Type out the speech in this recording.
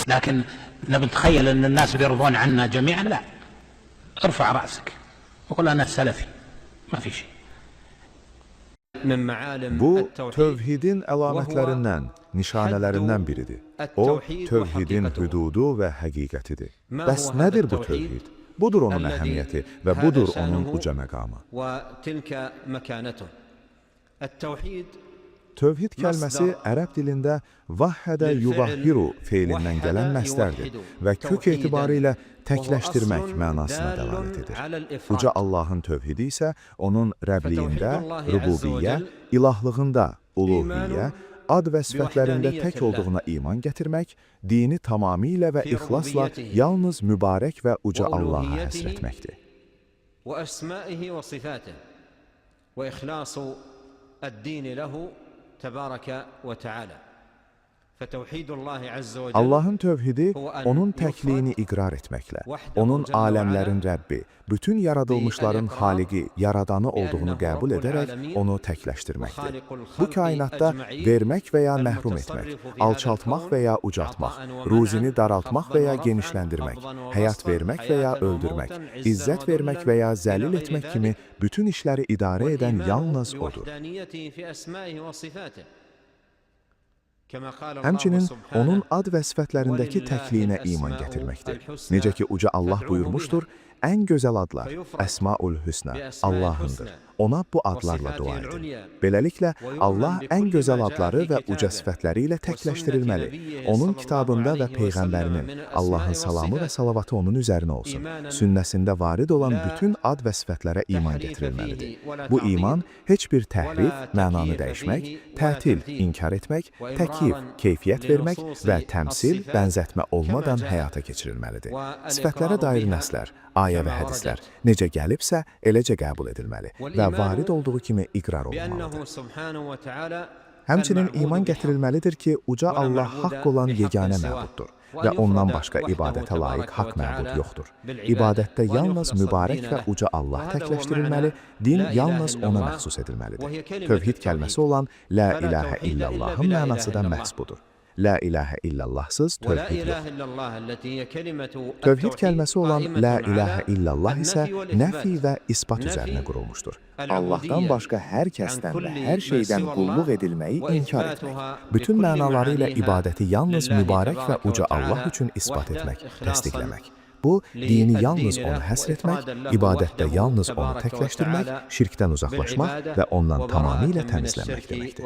لكن نتخيل أن الناس بيرضون عنا جميعا، لا. ارفع رأسك وقل أنا سلفي، ما في شيء. Bu, tövhidin əlamətlərindən, nişanələrindən biridir. O, tövhidin hüdudu və həqiqətidir. Bəs nədir bu tövhid? Budur onun əhəmiyyəti və budur onun uca məqamı. Tövhid kəlməsi ərəb dilində vahhədə yuvahhiru feilindən gələn məsdərdir və kök etibarilə təkləşdirmək mənasına dəlalət edir. Uca Allahın tövhidi isə onun Rəbliyində, rububiyyə, ilahlığında, uluhiyyə, ad və sifətlərində tək olduğuna iman gətirmək, dini tamamilə və ixlasla yalnız mübarək və uca Allaha həsr etməkdir. Allahın tövhidi onun təkliyini iqrar etməklə, onun aləmlərin Rəbbi, bütün yaradılmışların xaliqi, yaradanı olduğunu qəbul edərək onu təkləşdirməkdir. Bu kainatda vermək və ya məhrum etmək, alçaltmaq və ya ucaltmaq, ruzini daraltmaq və ya genişləndirmək, həyat vermək və ya öldürmək, izzət vermək və ya zəlil etmək kimi bütün işləri idarə edən yalnız odur. Həmçinin onun ad və sifətlərindəki təkliyinə iman gətirməkdir. Necə ki, uca Allah buyurmuşdur, ən gözəl adlar, Əsmaül Hüsna, Allahındır. Ona bu adlarla dua edin. Beləliklə, Allah ən gözəl adları və uca sifətləri ilə təkləşdirilməli. Onun kitabında və Peyğəmbərinin, Allahın salamı və salavatı onun üzərinə olsun. Sünnəsində varid olan bütün ad və sifətlərə iman gətirilməlidir. Bu iman heç bir təhrif, mənanı dəyişmək, tətil, inkar etmək, təkyif, keyfiyyət vermək və təmsil, bənzətmə olmadan həyata keçirilməlidir. Sifətlərə dair nəslər, ayə və hədislər necə gəlibsə, eləcə qəbul edilməli və varid olduğu kimi iqrar olunmalıdır. Həmçinin iman gətirilməlidir ki, uca Allah haqq olan yeganə məbuddur və ondan başqa ibadətə layiq haqq məbud yoxdur. İbadətdə yalnız mübarək və uca Allah təkləşdirilməli, din yalnız ona məxsus edilməlidir. Tövhid kəlməsi olan La ilahə illallahın mənası da məhz budur. La ilahə illallahsız tövhid yox. Tövhid kəlməsi olan La ilahə illallah isə nəfi və isbat üzərinə qurulmuşdur. Allahdan başqa hər kəsdən və hər şeydən qulluq edilməyi inkar etmək, bütün mənaları ilə ibadəti yalnız mübarək və uca Allah üçün isbat etmək, təsdiqləmək. Bu, dini yalnız onu həsr etmək, ibadətdə yalnız onu təkləşdirmək, şirkdən uzaqlaşmaq və ondan tamamilə təmizlənmək deməkdir.